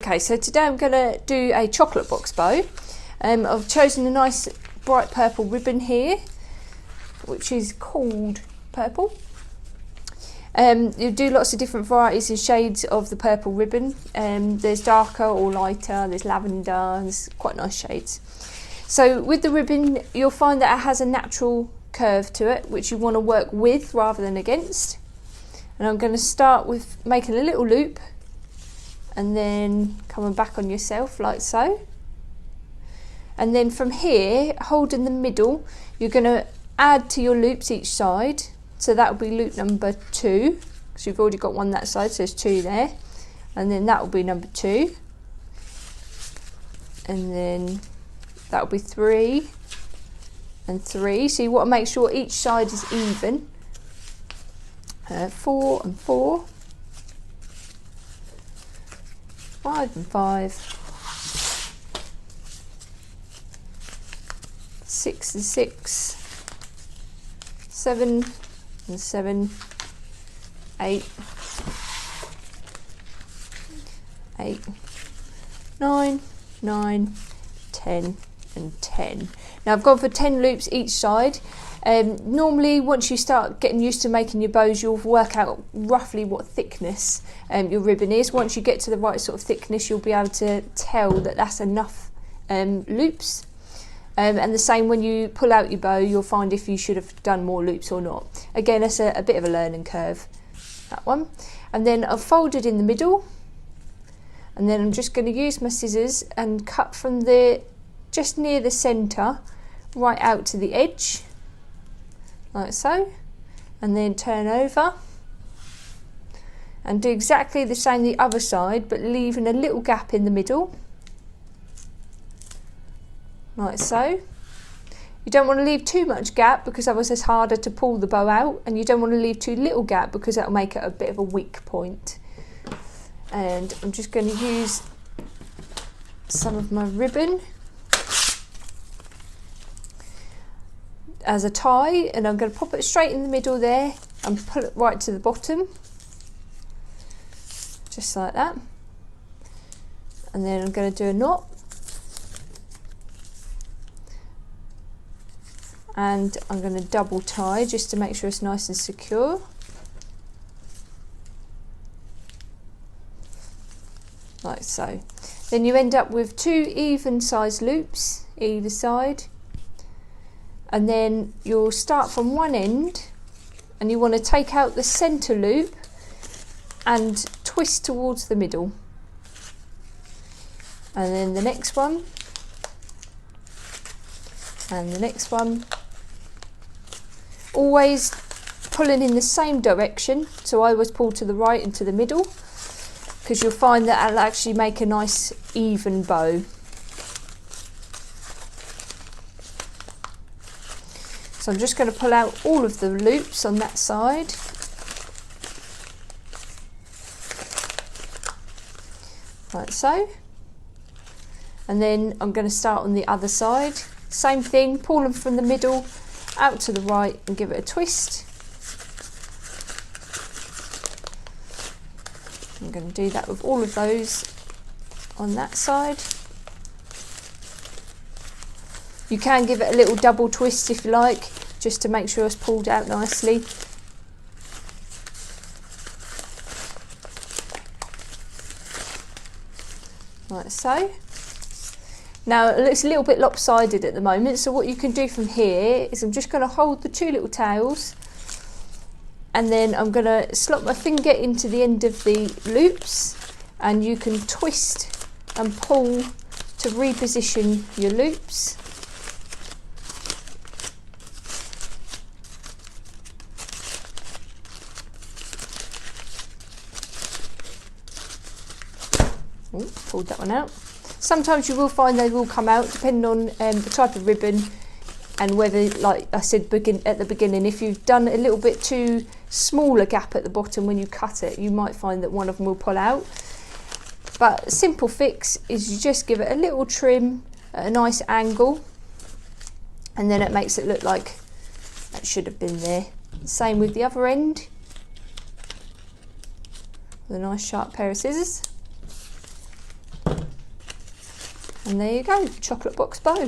Okay, so today I'm going to do a chocolate box bow. I've chosen a nice bright purple ribbon here, which is called purple. You do lots of different varieties and shades of the purple ribbon. There's darker or lighter, there's lavender, there's quite nice shades. So with the ribbon, you'll find that it has a natural curve to it, which you want to work with rather than against. And I'm going to start with making a little loop and then coming back on yourself like so. And then from here, holding the middle, you're going to add to your loops each side. So that will be loop number 2, because you've already got one that side, so there's 2 there. And then that will be number 2. And then that will be 3 and 3. So you want to make sure each side is even. 4 and 4. 5 and 5. 6 and 6. 7 and 7. 8. 8. 9. 9. 10 and 10. Now I've gone for 10 loops each side. Normally once you start getting used to making your bows, you'll work out roughly what thickness your ribbon is. Once you get to the right sort of thickness, you'll be able to tell that that's enough loops. And the same when you pull out your bow, you'll find if you should have done more loops or not. Again, it's a bit of a learning curve, that one. And then I've folded in the middle, and then I'm just going to use my scissors and cut from the just near the centre right out to the edge, like so, and then turn over and do exactly the same the other side, but leaving a little gap in the middle, like so. You don't want to leave too much gap because otherwise it's harder to pull the bow out, and you don't want to leave too little gap because that'll make it a bit of a weak point. And I'm just going to use some of my ribbon as a tie, and I'm going to pop it straight in the middle there and pull it right to the bottom, just like that. And then I'm going to do a knot, and I'm going to double tie just to make sure it's nice and secure. Like so. Then you end up with 2 even sized loops either side, and then you'll start from one end and you want to take out the centre loop and twist towards the middle, and then the next one and the next one, always pulling in the same direction. So I always pull to the right and to the middle, because you'll find that it'll actually make a nice even bow. So I'm just going to pull out all of the loops on that side. Like so. And then I'm going to start on the other side. Same thing, pull them from the middle out to the right and give it a twist. I'm going to do that with all of those on that side. You can give it a little double twist if you like, just to make sure it's pulled out nicely. Like so. Now it's a little bit lopsided at the moment, so what you can do from here is I'm just going to hold the 2 little tails, and then I'm going to slot my finger into the end of the loops, and you can twist and pull to reposition your loops. Ooh, pulled that one out. Sometimes you will find they will come out depending on the type of ribbon, and whether, like I said at the beginning, if you've done a little bit too small a gap at the bottom when you cut it, you might find that one of them will pull out. But a simple fix is you just give it a little trim at a nice angle, and then it makes it look like that should have been there. Same with the other end, with a nice sharp pair of scissors. And there you go, chocolate box bow.